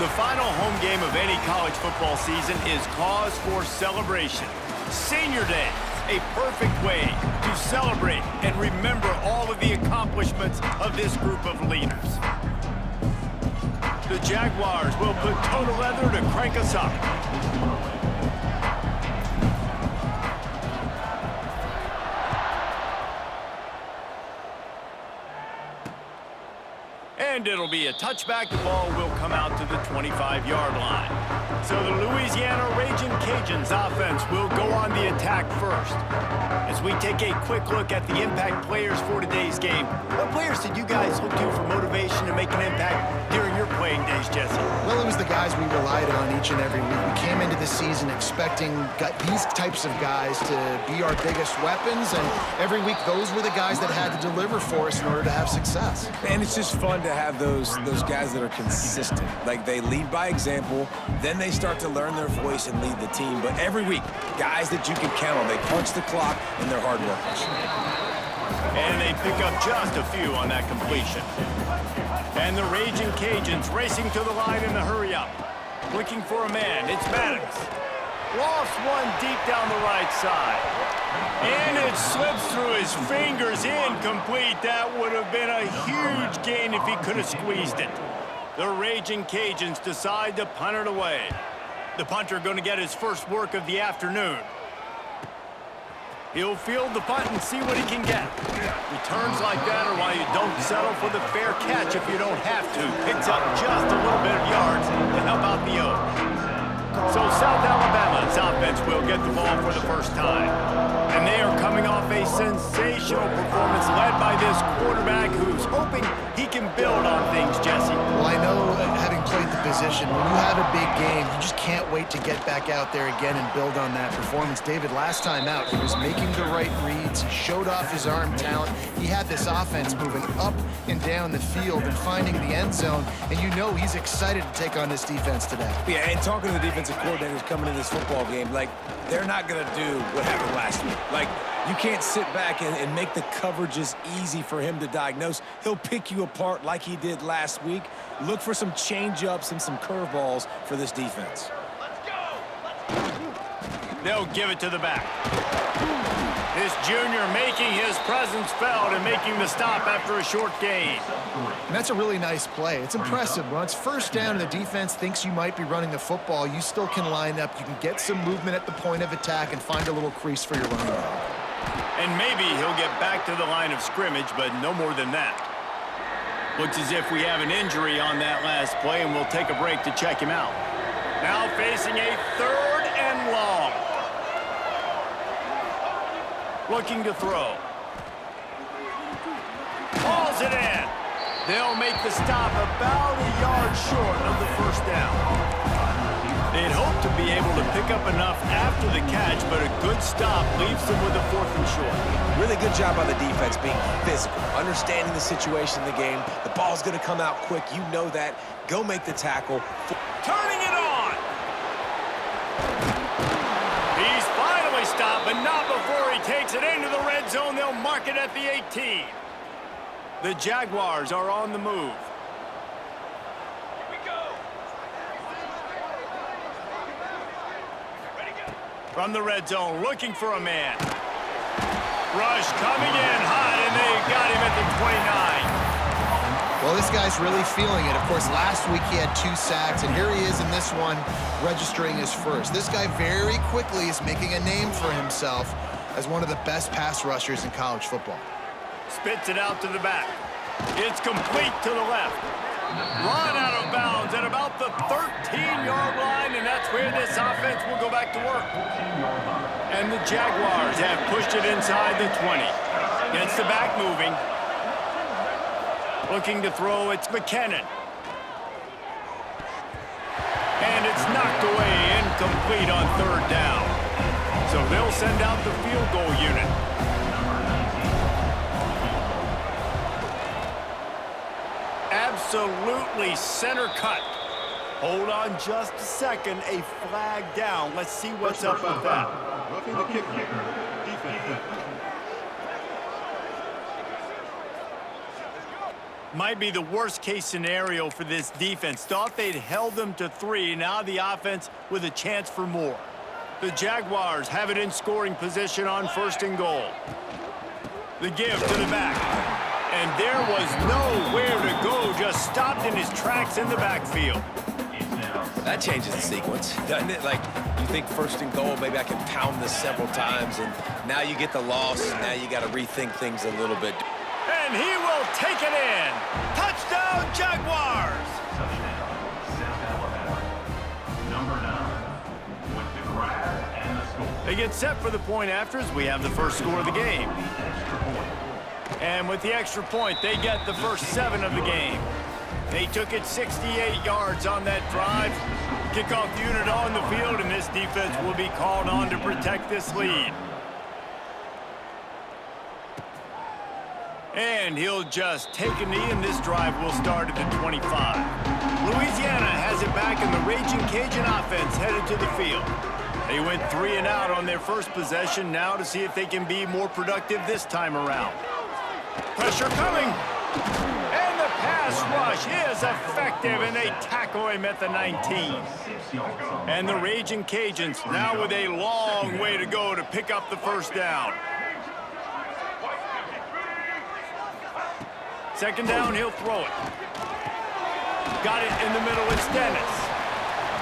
The final home game of any college football season is cause for celebration. Senior Day, a perfect way to celebrate and remember all of the accomplishments of this group of leaders. The Jaguars will put total leather to crank us up. And it'll be a touchback. The ball will come out to the 25-yard line. So the Louisiana Raging Cajuns offense will go on the attack first. As we take a quick look at the impact players for today's game, what players did you guys look to for motivation to make an impact during your playing days, Jesse? Well, it was the guys we relied on each and every week. We came into the season expecting these types of guys to be our biggest weapons, and every week those were the guys that had to deliver for us in order to have success. And it's just fun to have those guys that are consistent. Like, they lead by example, then they start to learn their voice and lead the team. But every week, guys that you can count on, they punch the clock and they're hard workers. And they pick up just a few on that completion. And the Raging Cajuns racing to the line in the hurry up. Looking for a man, it's Maddox. Lost one deep down the right side. And it slips through his fingers, incomplete. That would have been a huge gain if he could have squeezed it. The Raging Cajuns decide to punt it away. The punter going to get his first work of the afternoon. He'll field the punt and see what he can get. Returns like that are why you don't settle for the fair catch if you don't have to. Picks up just a little bit of yards to help out the O. So South Alabama's offense will get the ball for the first time. And they are coming off a sensational performance led by this quarterback who's hoping he can build on things, Jesse. Well, I know, having played the position, when you have a big game, you just can't wait to get back out there again and build on that performance. David, last time out, he was making the right reads. He showed off his arm talent. He had this offense moving up and down the field and finding the end zone. And you know he's excited to take on this defense today. Yeah, and talking to the defensive coordinators coming in this football game, like, they're not going to do what happened last week. Like, you can't sit back and make the coverages easy for him to diagnose. He'll pick you apart like he did last week. Look for some change-ups and some curveballs for this defense. Let's go! They'll give it to the back. This junior making his presence felt and making the stop after a short gain. And that's a really nice play. It's impressive. When it's first down and the defense thinks you might be running the football, you still can line up. You can get some movement at the point of attack and find a little crease for your running back. And maybe he'll get back to the line of scrimmage, but no more than that. Looks as if we have an injury on that last play, and we'll take a break to check him out. Now facing a 3rd and long. Looking to throw. Hauls it in. They'll make the stop about a yard short of the first down. They'd hope to be able to pick up enough after the catch, but a good stop leaves them with a 4th and short. Really good job by the defense being physical, understanding the situation in the game. The ball's going to come out quick. You know that. Go make the tackle. Turning it on. He's finally stopped, but not before he takes it into the red zone. They'll mark it at the 18. The Jaguars are on the move. From the red zone, looking for a man. Rush coming in hot, and they got him at the 29. Well, this guy's really feeling it. Of course, last week he had 2 sacks, and here he is in this one, registering his first. This guy very quickly is making a name for himself as one of the best pass rushers in college football. Spits it out to the back. It's complete to the left. Run out of bounds at about the 13-yard line, and that's where this offense will go back to work. And the Jaguars have pushed it inside the 20. Gets the back moving. Looking to throw, it's McKinnon. And it's knocked away, incomplete on 3rd down. So they'll send out the field goal unit. Absolutely center cut. Hold on just a second. A flag down. Let's see what's up with that. Roughing the kicker. Defense. Might be the worst-case scenario for this defense. Thought they'd held them to 3. Now the offense with a chance for more. The Jaguars have it in scoring position on 1st and goal. The give to the back. And there was nowhere to go. Just stopped in his tracks in the backfield. That changes the sequence, doesn't it? Like, you think 1st and goal, maybe I can pound this several times, and now you get the loss, and now you got to rethink things a little bit. And he will take it in. Touchdown, Jaguars! They get set for the point after as we have the first score of the game. And with the extra point, they get the first 7 of the game. They took it 68 yards on that drive. Kickoff unit on the field, and this defense will be called on to protect this lead. And he'll just take a knee, and this drive will start at the 25. Louisiana has it back, and the Raging Cajun offense headed to the field. They went 3 and out on their first possession, now to see if they can be more productive this time around. Pressure coming. And the pass rush is effective, and they tackle him at the 19. And the Raging Cajuns now with a long way to go to pick up the first down. 2nd down, he'll throw it. Got it in the middle, it's Dennis.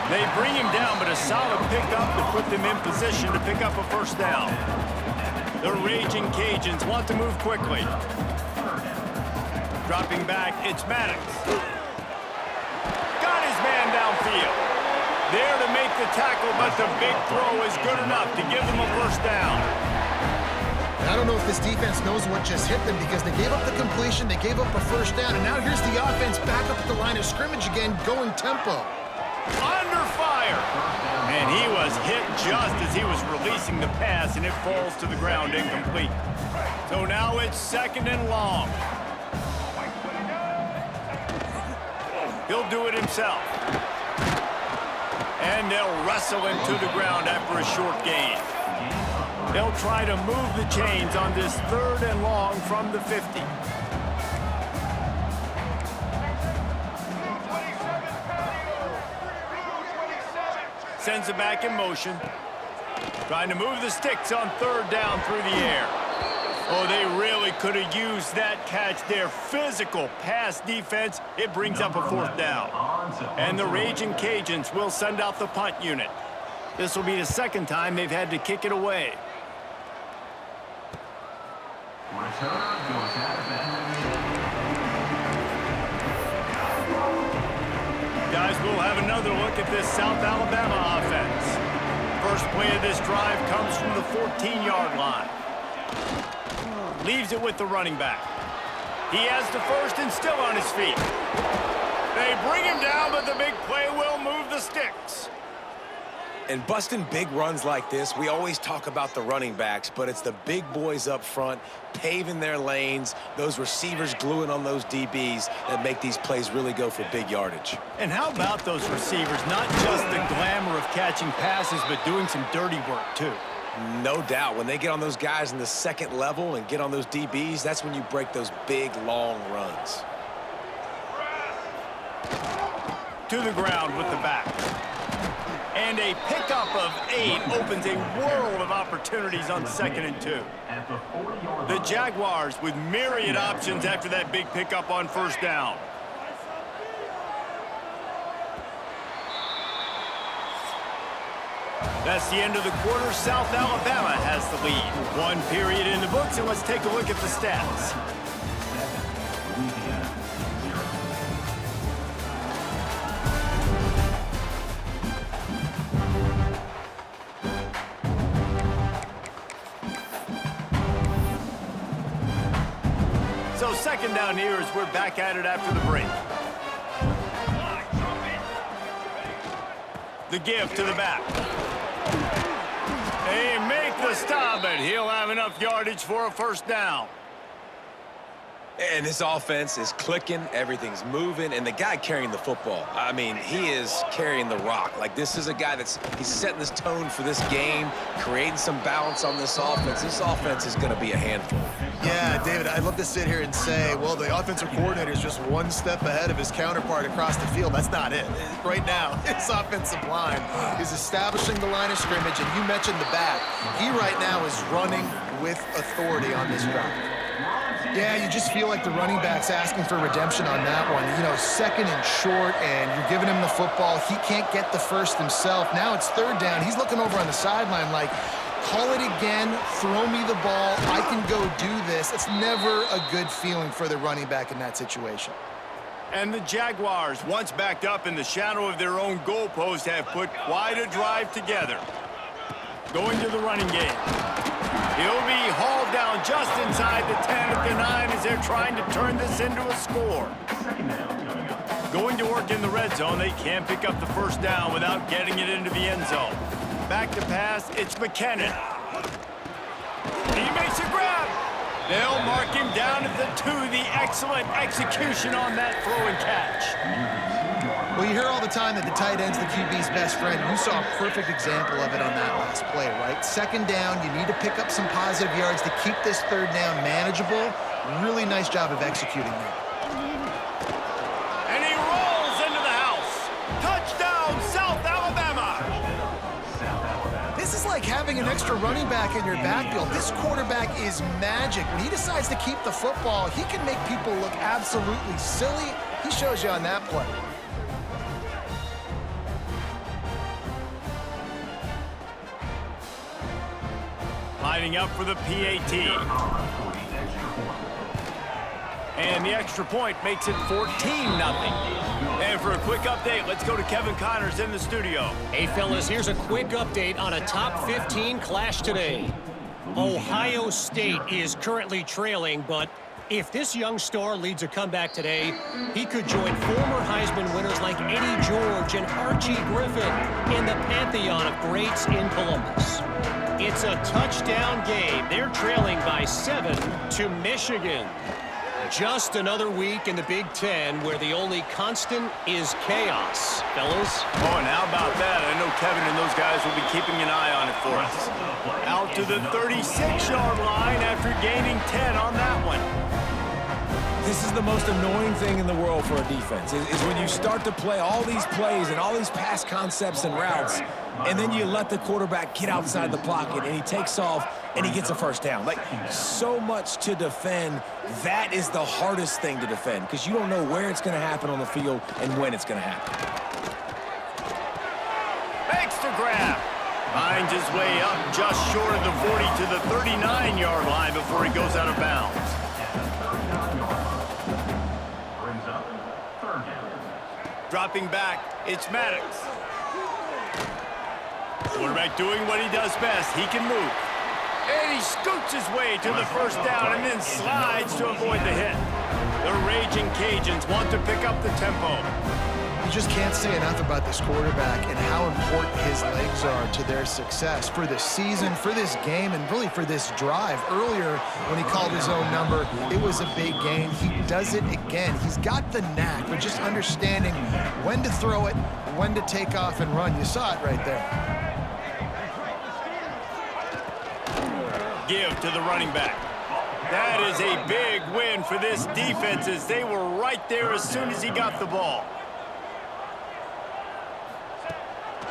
They bring him down, but a solid pickup to put them in position to pick up a first down. The Raging Cajuns want to move quickly. Dropping back, it's Maddox. Got his man downfield. There to make the tackle, but the big throw is good enough to give them a first down. I don't know if this defense knows what just hit them because they gave up the completion, they gave up a first down, and now here's the offense back up at the line of scrimmage again, going tempo. Under fire. And he was hit just as he was releasing the pass, and it falls to the ground incomplete. So now it's 2nd and long. He'll do it himself. And they'll wrestle him to the ground after a short gain. They'll try to move the chains on this 3rd and long from the 50. Sends it back in motion. Trying to move the sticks on 3rd down through the air. Oh, they really could have used that catch. Their physical pass defense, it brings up a 4th down. And the Raging Cajuns will send out the punt unit. This will be the 2nd time they've had to kick it away. Guys, we'll have another look at this South Alabama offense. First play of this drive comes from the 14-yard line. Leaves it with the running back. He has the first and still on his feet. They bring him down, but the big play will move the sticks. And busting big runs like this, we always talk about the running backs, but it's the big boys up front, paving their lanes, those receivers gluing on those DBs that make these plays really go for big yardage. And how about those receivers? Not just the glamour of catching passes, but doing some dirty work, too. No doubt. When they get on those guys in the 2nd level and get on those DBs, that's when you break those big, long runs. To the ground with the back. And a pickup of 8 opens a world of opportunities on 2nd and 2. The Jaguars with myriad options after that big pickup on 1st down. That's the end of the quarter. South Alabama has the lead. 1 period in the books, and let's take a look at the stats. So 2nd down here as we're back at it after the break. The give to the back. They make the stop, but he'll have enough yardage for a first down. And this offense is clicking, everything's moving, and the guy carrying the football, I mean, he is carrying the rock. Like, this is a guy he's setting this tone for this game, creating some balance on this offense. This offense is going to be a handful. Yeah, David, I'd love to sit here and say, well, the offensive coordinator is just one step ahead of his counterpart across the field. That's not it. Right now, his offensive line is establishing the line of scrimmage, and you mentioned the back. He right now is running with authority on this drive. Yeah, you just feel like the running back's asking for redemption on that one. You know, second and short, and you're giving him the football. He can't get the first himself. Now it's third down. He's looking over on the sideline like, call it again, throw me the ball, I can go do this. It's never a good feeling for the running back in that situation. And the Jaguars, once backed up in the shadow of their own goalpost, have put quite a drive together. Going to the running game. He'll be hauled down just inside the 10 at the 9 as they're trying to turn this into a score. Going to work in the red zone, they can't pick up the first down without getting it into the end zone. Back to pass, it's McKinnon. He makes a grab. They'll mark him down at the 2. The excellent execution on that throw and catch. Well, you hear all the time that the tight end's the QB's best friend. You saw a perfect example of it on that last play, right? Second down, you need to pick up some positive yards to keep this third down manageable. Really nice job of executing that. And he rolls into the house. Touchdown, South Alabama. This is like having an extra running back in your backfield. This quarterback is magic. When he decides to keep the football, he can make people look absolutely silly. He shows you on that play. Lining up for the PAT. And the extra point makes it 14-0. And for a quick update, let's go to Kevin Connors in the studio. Hey, fellas, here's a quick update on a top 15 clash today. Ohio State is currently trailing, but if this young star leads a comeback today, he could join former Heisman winners like Eddie George and Archie Griffin in the pantheon of greats in Columbus. It's a touchdown game. They're trailing by 7 to Michigan. Just another week in the Big Ten where the only constant is chaos, fellas. Oh, and how about that? I know Kevin and those guys will be keeping an eye on it for us. Out to the 36-yard line after gaining 10 on that one. This is the most annoying thing in the world for a defense, is when you start to play all these plays and all these pass concepts and routes, and then you let the quarterback get outside the pocket, and he takes off, and he gets a first down. Like, so much to defend. That is the hardest thing to defend, because you don't know where it's going to happen on the field and when it's going to happen. Makes the grab. Finds his way up just short of the 40 to the 39-yard line before he goes out of bounds. Dropping back, it's Maddox. Quarterback doing what he does best. He can move. And he scoots his way to the first down and then slides to avoid the hit. The Raging Cajuns want to pick up the tempo. You just can't say enough about this quarterback and how important his legs are to their success for this season, for this game, and really for this drive. Earlier, when he called his own number, it was a big gain. He does it again. He's got the knack for just understanding when to throw it, when to take off and run. You saw it right there. Give to the running back. That is a big win for this defense as they were right there as soon as he got the ball.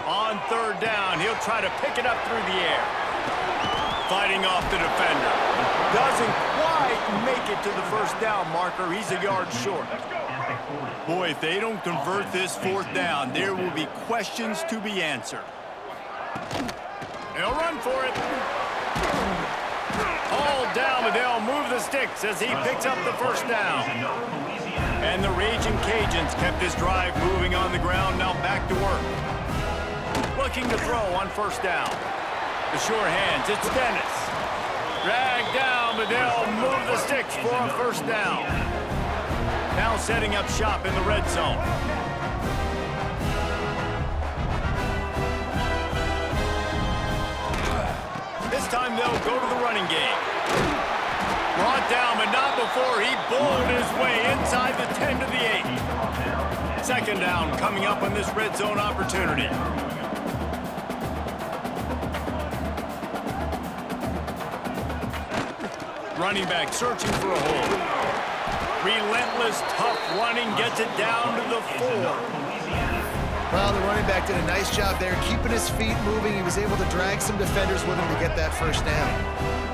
On third down, he'll try to pick it up through the air. Fighting off the defender. Doesn't quite make it to the first down marker. He's a yard short. Boy, if they don't convert this fourth down, there will be questions to be answered. They'll run for it. Hauled down, but they'll move the sticks as he picks up the first down. And the Raging Cajuns kept this drive moving on the ground. Now back to work. Looking to throw on first down. The sure hands, it's Dennis. Dragged down, but they'll move the sticks for a first down. Now setting up shop in the red zone. This time they'll go to the running game. Brought down, but not before he bowled his way inside the 10 to the 8. Second down coming up on this red zone opportunity. Running back searching for a hole. Relentless, tough running gets it down to the 4. Well, the running back did a nice job there, keeping his feet moving. He was able to drag some defenders with him to get that first down.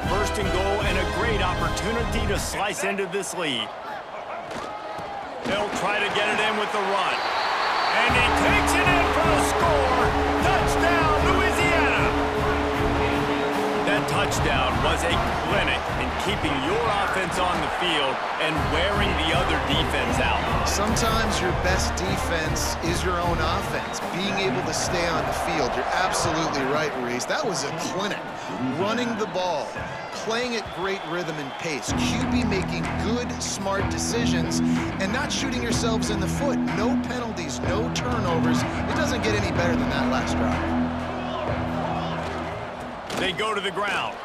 First and goal, and a great opportunity to slice into this lead. They'll try to get it in with the run. And he takes it in for a score. Touchdown, Louisiana! That touchdown was a clinic in keeping your offense on the field and wearing the other defense out. Sometimes your best defense is your own offense, being able to stay on the field. You're absolutely right, Reese. That was a clinic. Running the ball, playing at great rhythm and pace. QB making good, smart decisions and not shooting yourselves in the foot. No penalties, no turnovers. It doesn't get any better than that last drive. They go to the ground.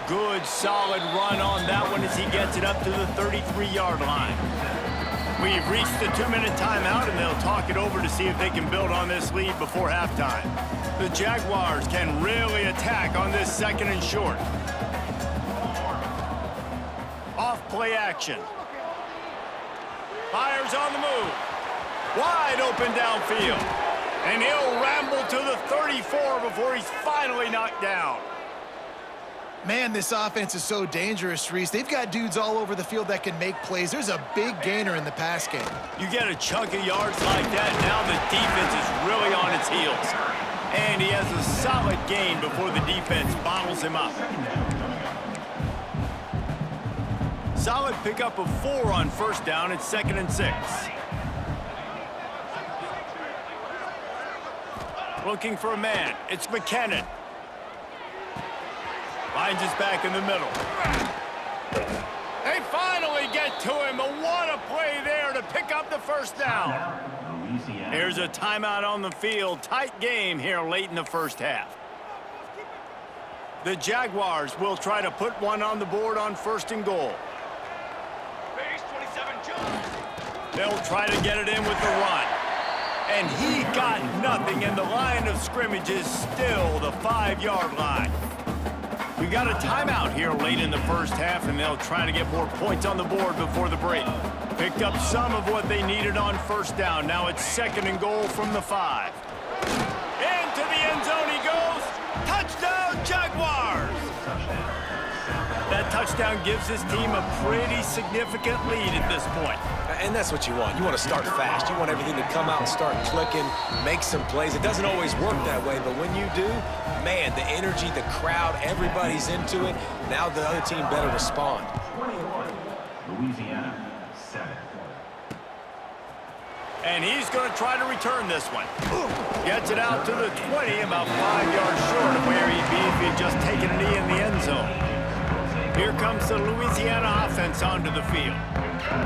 Good, solid run on that one as he gets it up to the 33-yard line. We've reached the 2-minute timeout, and they'll talk it over to see if they can build on this lead before halftime. The Jaguars can really attack on this second and short. Off play action. Fires on the move. Wide open downfield. And he'll ramble to the 34 before he's finally knocked down. Man, this offense is so dangerous, Reese. They've got dudes all over the field that can make plays. There's a big gainer in the pass game. You get a chunk of yards like that, now the defense is really on its heels. And he has a solid gain before the defense bottles him up. Solid pickup of 4 on first down. It's 2nd and 6. Looking for a man. It's McKinnon. Finds his back in the middle. They finally get to him. What a play there to pick up the first down. Here's a timeout on the field. Tight game here late in the first half. The Jaguars will try to put one on the board on first and goal. They'll try to get it in with the run. And he got nothing, and the line of scrimmage is still the 5-yard line. We got a timeout here late in the first half, and they'll try to get more points on the board before the break. Picked up some of what they needed on first down. Now it's 2nd and goal from the 5. Into the end zone he goes. Touchdown, Jaguars! That touchdown gives his team a pretty significant lead at this point. And that's what you want. You want to start fast. You want everything to come out and start clicking, make some plays. It doesn't always work that way, but when you do, man, the energy, the crowd, everybody's into it. Now the other team better respond. 21, Louisiana, 7. And he's going to try to return this one. Gets it out to the 20, about 5 yards short of where he'd be if he'd just taken a knee in the end zone. Here comes the Louisiana offense onto the field.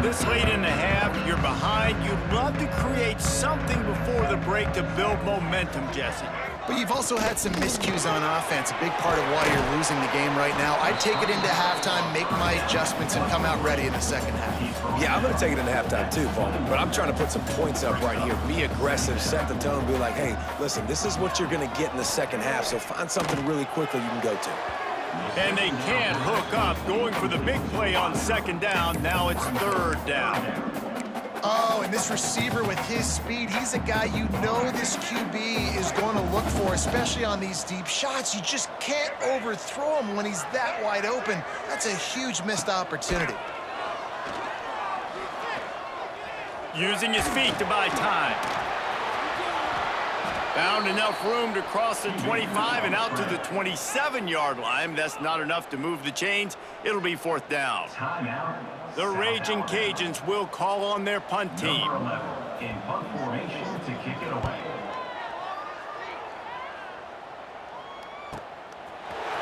This late in the half, you're behind. You'd love to create something before the break to build momentum, Jesse. But you've also had some miscues on offense, a big part of why you're losing the game right now. I'd take it into halftime, make my adjustments, and come out ready in the second half. Yeah, I'm going to take it into halftime too, Paul. But I'm trying to put some points up right here. Be aggressive, set the tone, be like, hey, listen, this is what you're going to get in the second half, so find something really quickly you can go to. And they can't hook up, going for the big play on 2nd down. Now it's 3rd down. Oh, and this receiver with his speed, he's a guy you know this QB is going to look for, especially on these deep shots. You just can't overthrow him when he's that wide open. That's a huge missed opportunity. Using his feet to buy time. Found enough room to cross the 25 and out to the 27-yard line. That's not enough to move the chains. It'll be 4th down. The Raging Cajuns will call on their punt team. Number 11 in punt formation to kick it away.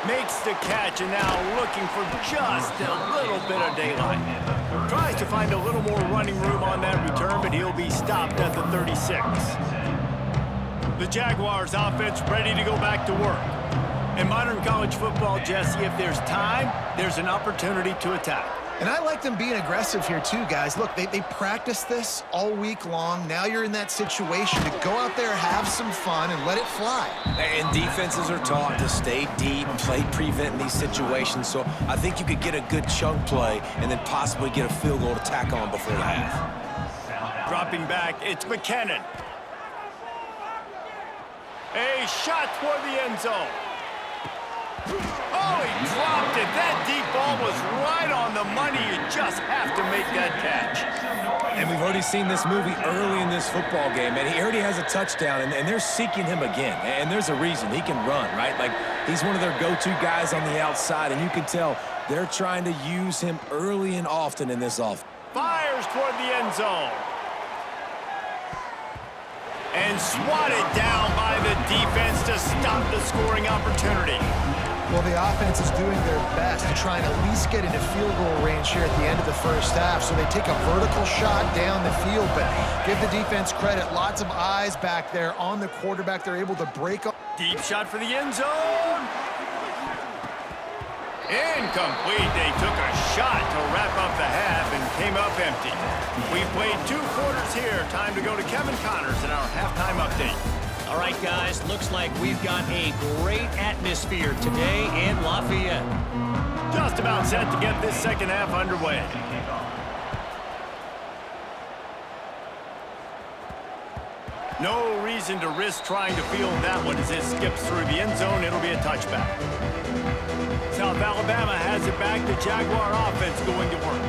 Makes the catch and now looking for just a little bit of daylight. Tries to find a little more running room on that return, but he'll be stopped at the 36. The Jaguars offense ready to go back to work. In modern college football, Jesse, if there's time, there's an opportunity to attack. And I like them being aggressive here too, guys. Look, they practice this all week long. Now you're in that situation to go out there, have some fun, and let it fly. And defenses are taught to stay deep, play prevent in these situations. So I think you could get a good chunk play and then possibly get a field goal to tack on before the half. Dropping back, it's McKinnon. A shot toward the end zone. Oh, he dropped it. That deep ball was right on the money. You just have to make that catch. And we've already seen this movie early in this football game, and he already has a touchdown, and they're seeking him again. And there's a reason. He can run, right? Like, he's one of their go-to guys on the outside, and you can tell they're trying to use him early and often in this offense. Fires toward the end zone. And swatted down by the defense to stop the scoring opportunity. Well, the offense is doing their best to try and at least get into field goal range here at the end of the first half. So they take a vertical shot down the field, but give the defense credit. Lots of eyes back there on the quarterback. They're able to break up. Deep shot for the end zone. Incomplete. They took a shot to wrap up the half and came up empty. We've played 2 quarters here. Time to go to Kevin Connors in our halftime update. All right, guys, looks like we've got a great atmosphere today in Lafayette. Just about set to get this second half underway. No reason to risk trying to field that one as it skips through the end zone. It'll be a touchback. South Alabama has it back. The Jaguar offense going to work.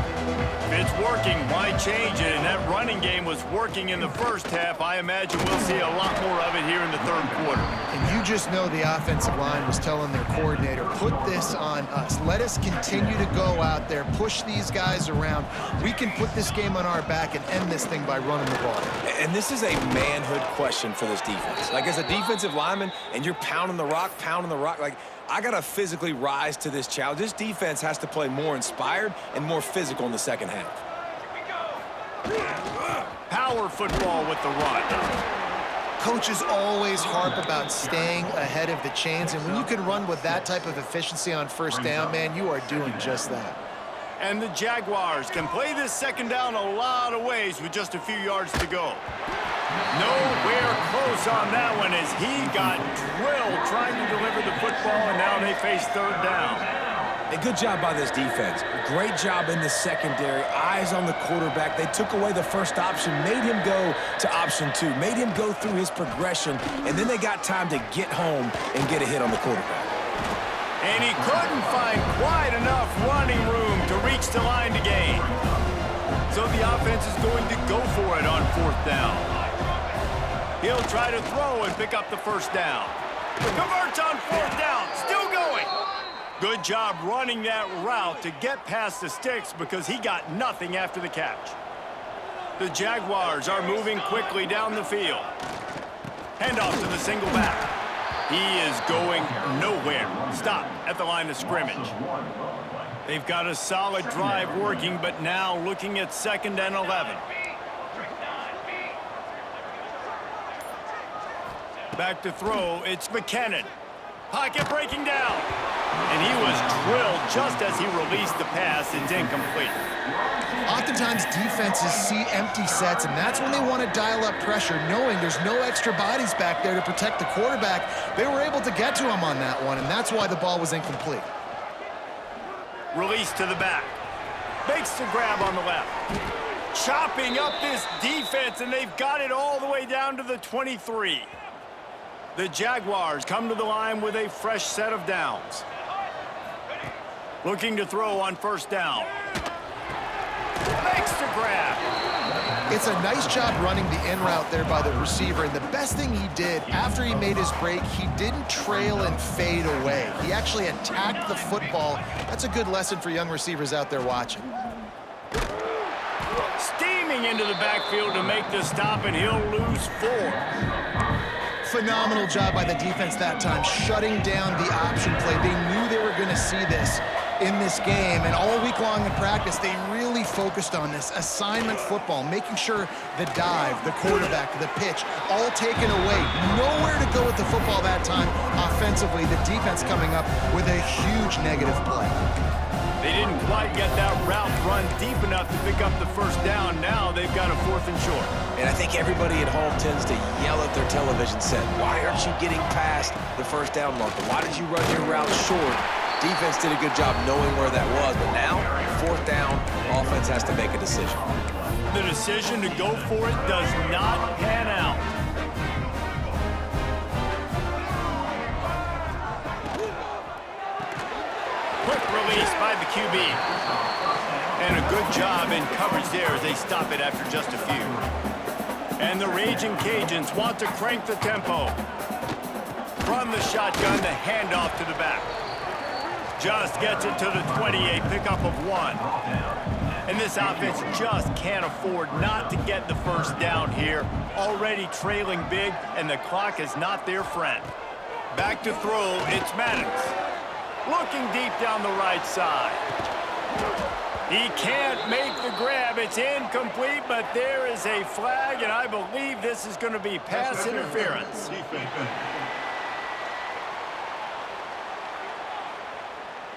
If it's working, why change it? And that running game was working in the first half. I imagine we'll see a lot more of it here in the third quarter. And you just know the offensive line was telling their coordinator, put this on us. Let us continue to go out there, push these guys around. We can put this game on our back and end this thing by running the ball. And this is a manhood question for this defense. Like, as a defensive lineman, and you're pounding the rock, like, I got to physically rise to this challenge. This defense has to play more inspired and more physical in the second half. Power football with the run. Coaches always harp about staying ahead of the chains, and when you can run with that type of efficiency on first down, man, you are doing just that. And the Jaguars can play this second down a lot of ways with just a few yards to go. Nowhere close on that one as he got drilled trying to deliver the football, and now they face third down. A good job by this defense. Great job in the secondary. Eyes on the quarterback. They took away the first option, made him go to option 2, made him go through his progression, and then they got time to get home and get a hit on the quarterback. And he couldn't find quite enough running room to reach the line to gain. So the offense is going to go for it on fourth down. He'll try to throw and pick up the first down. Converts on fourth down, still going. Good job running that route to get past the sticks because he got nothing after the catch. The Jaguars are moving quickly down the field. Handoff to the single back. He is going nowhere. Stop at the line of scrimmage. They've got a solid drive working, but now looking at 2nd and 11. Back to throw, it's McKinnon. Pocket breaking down. And he was drilled just as he released the pass. It's incomplete. Oftentimes defenses see empty sets, and that's when they want to dial up pressure, knowing there's no extra bodies back there to protect the quarterback. They were able to get to him on that one, and that's why the ball was incomplete. Release to the back. Makes the grab on the left. Chopping up this defense, and they've got it all the way down to the 23. The Jaguars come to the line with a fresh set of downs. Looking to throw on first down. Makes the grab. It's a nice job running the in route there by the receiver, and the best thing he did after he made his break, he didn't trail and fade away. He actually attacked the football. That's a good lesson for young receivers out there watching. Steaming into the backfield to make the stop, and he'll lose 4. Phenomenal job by the defense that time, shutting down the option play. They knew they were going to see this. in this game, and all week long in practice, they really focused on this assignment football, making sure the dive, the quarterback, the pitch, all taken away. Nowhere to go with the football that time offensively. The defense coming up with a huge negative play. They didn't quite get that route run deep enough to pick up the first down. Now they've got a 4th and short. And I think everybody at home tends to yell at their television set, why aren't you getting past the first down marker? Why did you run your route short? Defense did a good job knowing where that was, but now, 4th down, offense has to make a decision. The decision to go for it does not pan out. Quick release by the QB. And a good job in coverage there as they stop it after just a few. And the Raging Cajuns want to crank the tempo. From the shotgun, the handoff to the back. Just gets it to the 28, pickup of 1. And this offense just can't afford not to get the first down here. Already trailing big, and the clock is not their friend. Back to throw, it's Maddox. Looking deep down the right side. He can't make the grab. It's incomplete, but there is a flag, and I believe this is going to be pass interference.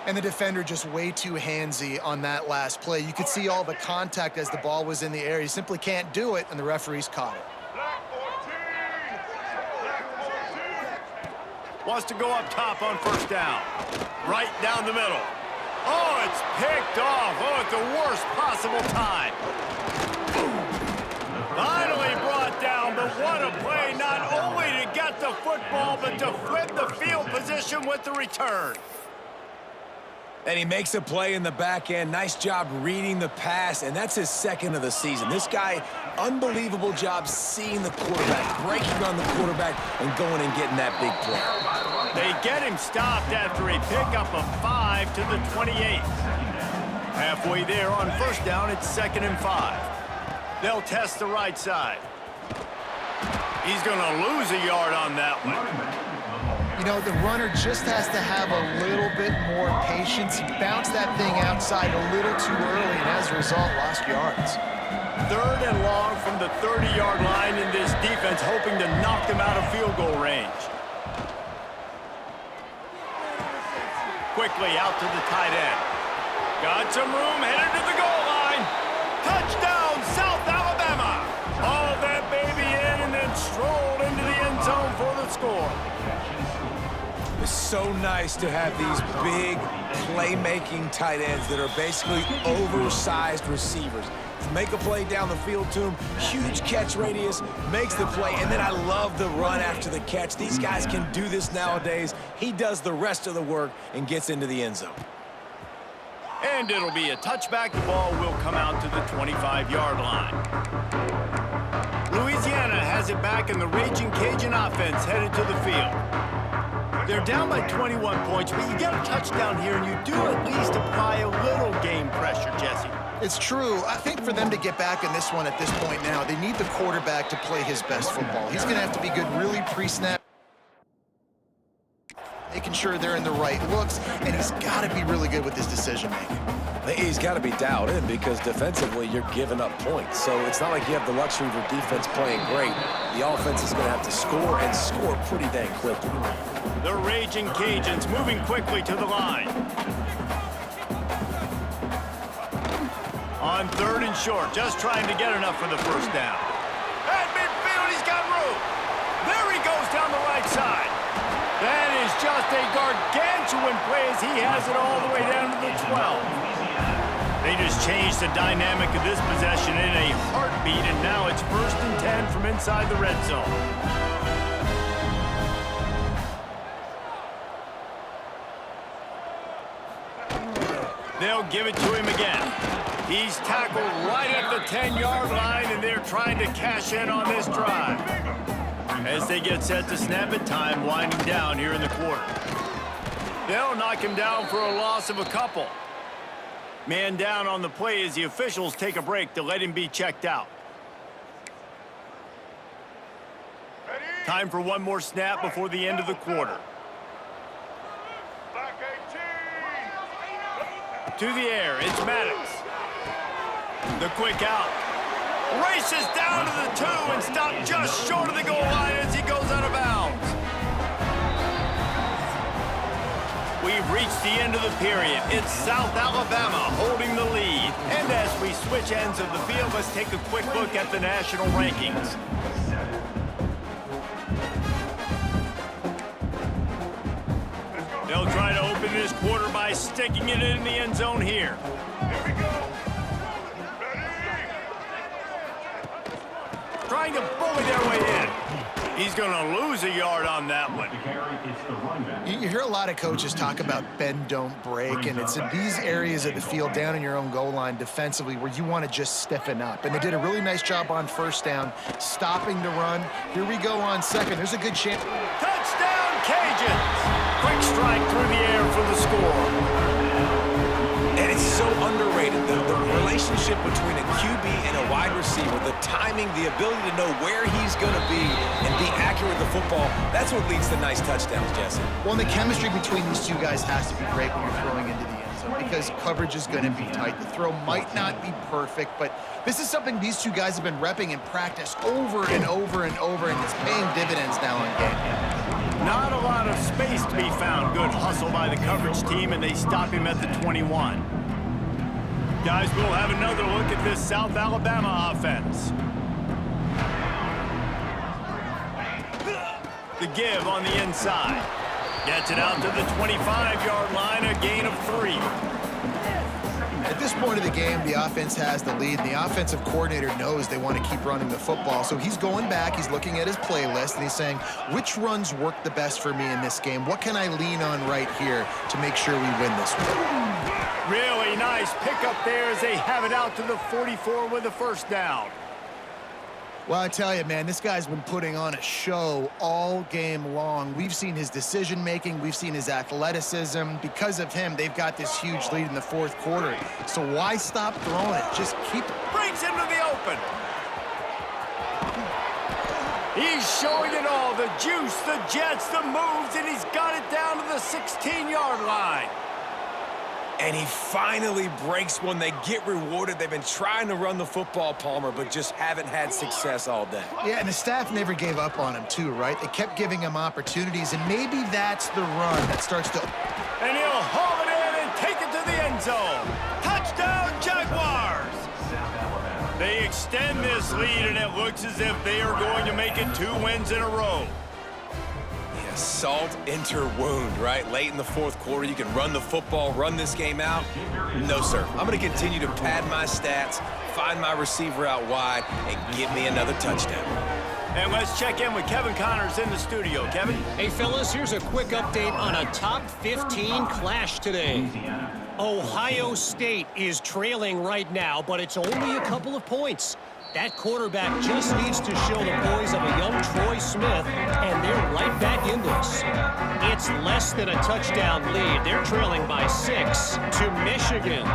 And the defender just way too handsy on that last play. You could see all the contact as the ball was in the air. He simply can't do it, and the referees caught it. Wants to go up top on first down. Right down the middle. Oh, it's picked off. Oh, at the worst possible time. Finally brought down, but what a play. Not only to get the football, but to flip the field position with the return. And he makes a play in the back end. Nice job reading the pass, and that's his 2nd of the season. This guy, unbelievable job seeing the quarterback, breaking on the quarterback, and going and getting that big play. They get him stopped after a pickup of 5 to the 28. Halfway there on first down, it's 2nd and 5. They'll test the right side. He's going to lose a yard on that one. You know, the runner just has to have a little bit more patience. He bounced that thing outside a little too early, and as a result, lost yards. 3rd and long from the 30-yard line, in this defense hoping to knock them out of field goal range. Quickly out to the tight end. Got some room, headed to the goal line. Touchdown, South Alabama. Hauled that baby in and then strolled into the end zone for the score. It's so nice to have these big playmaking tight ends that are basically oversized receivers. Make a play down the field to him, huge catch radius, makes the play, and then I love the run after the catch. These guys can do this nowadays. He does the rest of the work and gets into the end zone. And it'll be a touchback. The ball will come out to the 25-yard line. Louisiana has it back, and the Raging Cajun offense headed to the field. They're down by 21 points, but you get a touchdown here, and you do at least apply a little game pressure, Jesse. It's true. I think for them to get back in this one at this point now, they need the quarterback to play his best football. He's going to have to be good really pre-snap, making sure they're in the right looks, and he's got to be really good with his decision-making. He's got to be dialed in because defensively you're giving up points. So it's not like you have the luxury of your defense playing great. The offense is going to have to score and score pretty dang quickly. The Raging Cajuns moving quickly to the line. On 3rd and short, just trying to get enough for the first down. At midfield, he's got room. There he goes down the right side. That is just a gargantuan play as he has it all the way down to the 12. They just changed the dynamic of this possession in a heartbeat, and now it's 1st and 10 from inside the red zone. They'll give it to him again. He's tackled right at the 10-yard line, and they're trying to cash in on this drive. As they get set to snap it, time winding down here in the quarter. They'll knock him down for a loss of a couple. Man down on the play as the officials take a break to let him be checked out. Time for one more snap before the end of the quarter. through the air. It's Maddox. The quick out. Races down to the 2 and stopped just short of the goal line as he goes out of bounds. We've reached the end of the period. It's South Alabama holding the lead. And as we switch ends of the field, let's take a quick look at the national rankings. They'll try to open this quarter by sticking it in the end zone here. Trying to bully their way in. He's going to lose a yard on that one. You hear a lot of coaches talk about bend, don't break, and it's in these areas of the field down in your own goal line defensively where you want to just stiffen up. And they did a really nice job on first down, stopping the run. Here we go on second. There's a good chance. Touchdown, Cajuns! Quick strike through the air for the score. And it's so underrated, though. The relationship between a QB and a wide receiver, the timing, the ability to know where he's going to be and be accurate with the football, that's what leads to nice touchdowns, Jesse. Well, and the chemistry between these two guys has to be great when you're throwing into the end zone because coverage is going to be tight. The throw might not be perfect, but this is something these two guys have been repping in practice over and over and over, and it's paying dividends now in game. Not a lot of space to be found. Good hustle by the coverage team, and they stop him at the 21. Guys, we'll have another look at this South Alabama offense. The give on the inside. Gets it out to the 25-yard line, a gain of 3. At this point of the game, the offense has the lead. The offensive coordinator knows they want to keep running the football. So he's going back, he's looking at his playlist, and he's saying, which runs work the best for me in this game? What can I lean on right here to make sure we win this one? Really nice pickup there as they have it out to the 44 with a first down. Well, I tell you, man, this guy's been putting on a show all game long. We've seen his decision-making. We've seen his athleticism. Because of him, they've got this huge lead in the fourth quarter. So why stop throwing it? Just keep it. Brings him to the open. He's showing it all. The juice, the jets, the moves, and he's got it down to the 16-yard line. And he finally breaks one. They get rewarded. They've been trying to run the football, Palmer, but just haven't had success all day. Yeah, and the staff never gave up on him, too, right? They kept giving him opportunities, and maybe that's the run that starts to... And he'll haul it in and take it to the end zone. Touchdown, Jaguars! They extend this lead, and it looks as if they are going to make it 2 wins in a row. Salt enter wound, right? Late in the fourth quarter, you can run the football, run this game out. No, sir. I'm going to continue to pad my stats, find my receiver out wide, and give me another touchdown. And let's check in with Kevin Connors in the studio. Kevin? Hey, fellas, here's a quick update on a top 15 clash today. Ohio State is trailing right now, but it's only a couple of points. That quarterback just needs to show the poise of a young Troy Smith, and they're right back in this. It's less than a touchdown lead. They're trailing by 6 to Michigan.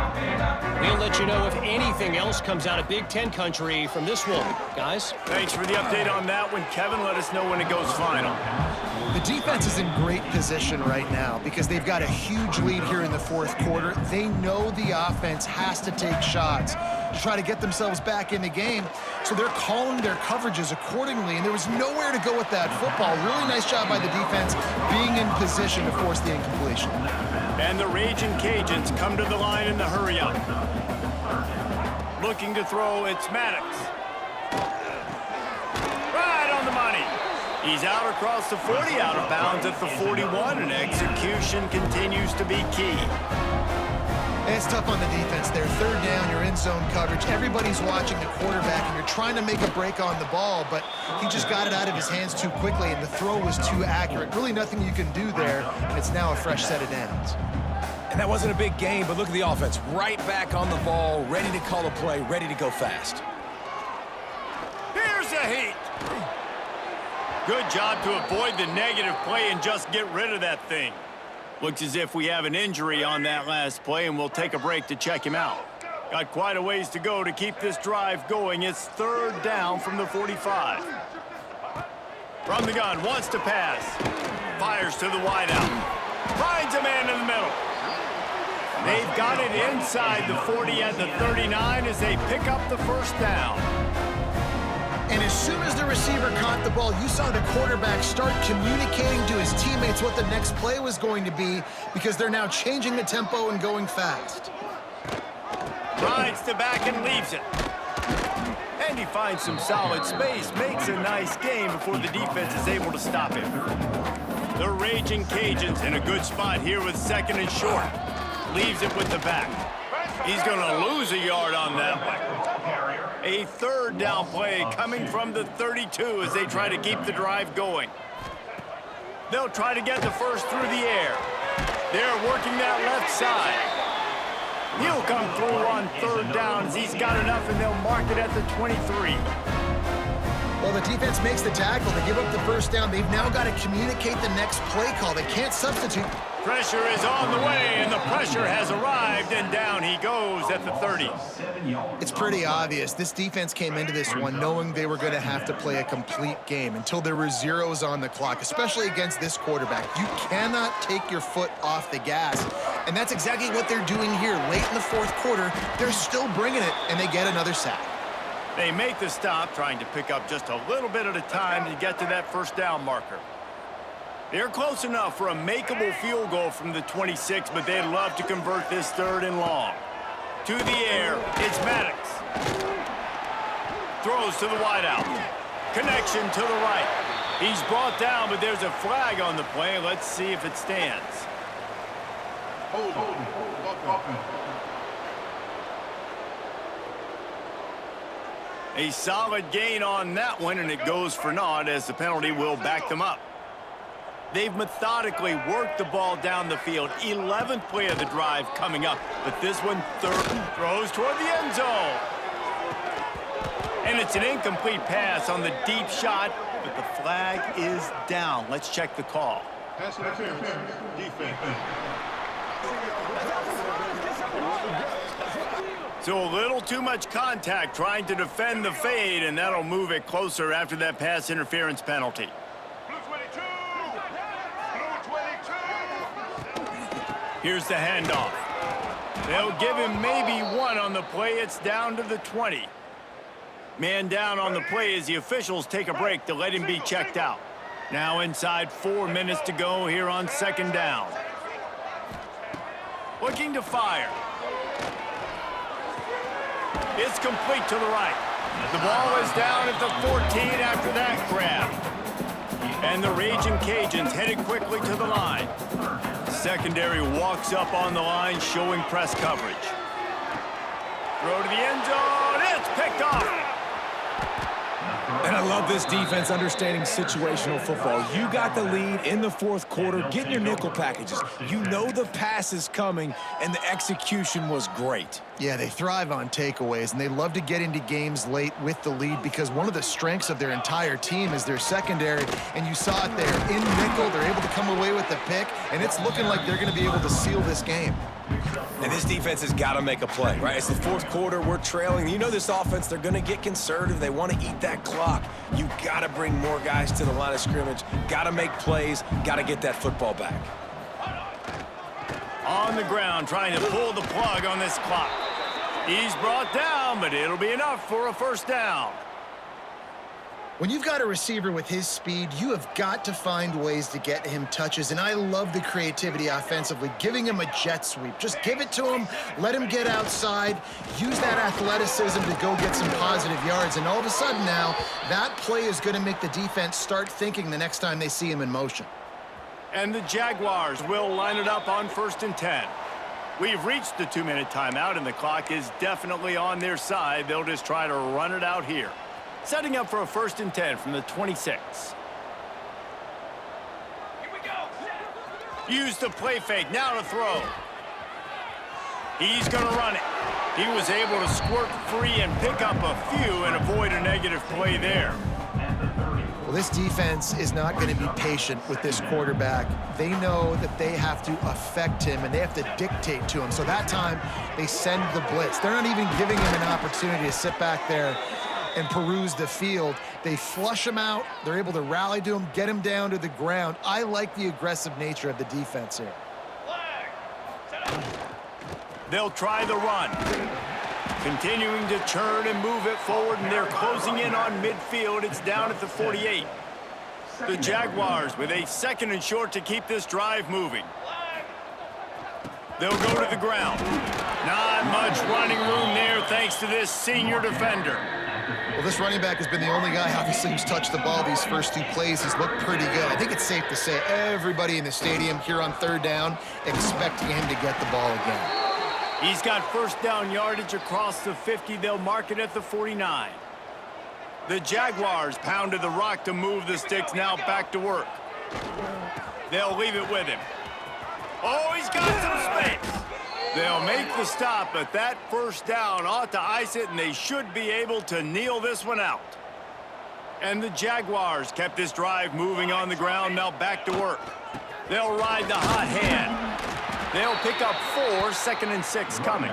We'll let you know if anything else comes out of Big Ten country from this one. Guys? Thanks for the update on that one, Kevin. Let us know when it goes final. The defense is in great position right now because they've got a huge lead here in the fourth quarter. They know the offense has to take shots to try to get themselves back in the game. So they're calling their coverages accordingly, and there was nowhere to go with that football. Really nice job by the defense being in position to force the incompletion. And the Raging Cajuns come to the line in the hurry-up. Looking to throw, it's Maddox. Right on the money. He's out across the 40, out of bounds at the 41, and execution continues to be key. It's tough on the defense there. Third down, you're in zone coverage. Everybody's watching the quarterback, and you're trying to make a break on the ball, but he just got it out of his hands too quickly, and the throw was too accurate. Really nothing you can do there, and it's now a fresh set of downs. And that wasn't a big game, but look at the offense. Right back on the ball, ready to call a play, ready to go fast. Here's a heat. Good job to avoid the negative play and just get rid of that thing. Looks as if we have an injury on that last play, and we'll take a break to check him out. Got quite a ways to go to keep this drive going. It's third down from the 45. From the gun, wants to pass. Fires to the wideout. Finds a man in the middle. They've got it inside the 40 at the 39 as they pick up the first down. And as soon as the receiver caught the ball, you saw the quarterback start communicating to his teammates what the next play was going to be because they're now changing the tempo and going fast. Rides the back and leaves it. And he finds some solid space, makes a nice game before the defense is able to stop him. The Raging Cajuns in a good spot here with second and short. Leaves it with the back. He's going to lose a yard on that one. A third down play coming from the 32 as they try to keep the drive going. They'll try to get the first through the air. They're working that left side. He'll come through on third down as he's got enough, and they'll mark it at the 23. Well, the defense makes the tackle. They give up the first down. They've now got to communicate the next play call. They can't substitute. Pressure is on the way, and the pressure has arrived, and down he goes at the 30. It's pretty obvious. This defense came into this one knowing they were going to have to play a complete game until there were zeros on the clock, especially against this quarterback. You cannot take your foot off the gas, and that's exactly what they're doing here. Late in the fourth quarter, they're still bringing it, and they get another sack. They make the stop, trying to pick up just a little bit at a time to get to that first down marker. They're close enough for a makeable field goal from the 26, but they'd love to convert this third and long. To the air, it's Maddox. Throws to the wideout. Connection to the right. He's brought down, but there's a flag on the play. Let's see if it stands. A solid gain on that one, and it goes for naught as the penalty will back them up. They've methodically worked the ball down the field. 11th play of the drive coming up, but this one throws toward the end zone. And it's an incomplete pass on the deep shot, but the flag is down. Let's check the call. Pass interference, defense. So a little too much contact trying to defend the fade, and that'll move it closer after that pass interference penalty. Here's the handoff. They'll give him maybe one on the play. It's down to the 20. Man down on the play as the officials take a break to let him be checked out. Now inside 4 minutes to go here on second down. Looking to fire. It's complete to the right. The ball is down at the 14 after that grab. And the Raging Cajuns headed quickly to the line. Secondary walks up on the line, showing press coverage. Throw to the end zone. It's picked off. And I love this defense understanding situational football. You got the lead in the fourth quarter. Get in your nickel packages. You know the pass is coming, and the execution was great. Yeah, they thrive on takeaways, and they love to get into games late with the lead because one of the strengths of their entire team is their secondary, and you saw it there. In nickel, they're able to come away with the pick, and it's looking like they're going to be able to seal this game. And this defense has got to make a play, right? It's the fourth quarter. We're trailing. You know this offense, they're going to get conservative. They want to eat that clock. You got to bring more guys to the line of scrimmage. Got to make plays. Got to get that football back. On the ground, trying to pull the plug on this clock. He's brought down, but it'll be enough for a first down. When you've got a receiver with his speed, you have got to find ways to get him touches, and I love the creativity offensively, giving him a jet sweep. Just give it to him, let him get outside, use that athleticism to go get some positive yards, and all of a sudden now, that play is going to make the defense start thinking the next time they see him in motion. And the Jaguars will line it up on 1st and 10. We've reached the 2-minute timeout, and the clock is definitely on their side. They'll just try to run it out here. Setting up for a 1st and 10 from the 26. Here we go. Use the play fake, now to throw. He's gonna run it. He was able to squirt free and pick up a few and avoid a negative play there. Well, this defense is not going to be patient with this quarterback. They know that they have to affect him, and they have to dictate to him. So that time, they send the blitz. They're not even giving him an opportunity to sit back there and peruse the field. They flush him out. They're able to rally to him, get him down to the ground. I like the aggressive nature of the defense here. They'll try the run. Continuing to turn and move it forward, and they're closing in on midfield. It's down at the 48. The Jaguars with a 2nd and short to keep this drive moving. They'll go to the ground. Not much running room there thanks to this senior defender. Well, this running back has been the only guy, obviously, who's touched the ball these first 2 plays. He's looked pretty good. I think it's safe to say everybody in the stadium here on 3rd down expecting him to get the ball again. He's got 1st down yardage across the 50. They'll mark it at the 49. The Jaguars pounded the rock to move the sticks, now back to work. They'll leave it with him. Oh, he's got some space. They'll make the stop, but that 1st down ought to ice it, and they should be able to kneel this one out. And the Jaguars kept this drive moving on the ground, now back to work. They'll ride the hot hand. They'll pick up 4, 2nd and 6 coming.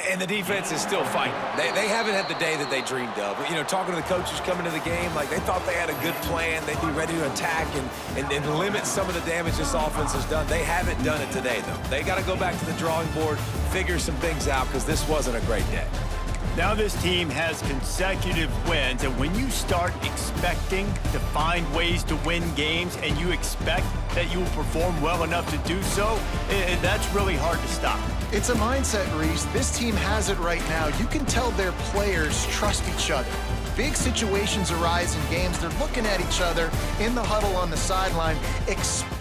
And the defense is still fighting. They haven't had the day that they dreamed of. You know, talking to the coaches coming to the game, like they thought they had a good plan. They'd be ready to attack and limit some of the damage this offense has done. They haven't done it today, though. They got to go back to the drawing board, figure some things out, because this wasn't a great day. Now this team has consecutive wins, and when you start expecting to find ways to win games and you expect that you will perform well enough to do so, that's really hard to stop. It's a mindset, Reese. This team has it right now. You can tell their players trust each other. Big situations arise in games. They're looking at each other in the huddle on the sideline, expecting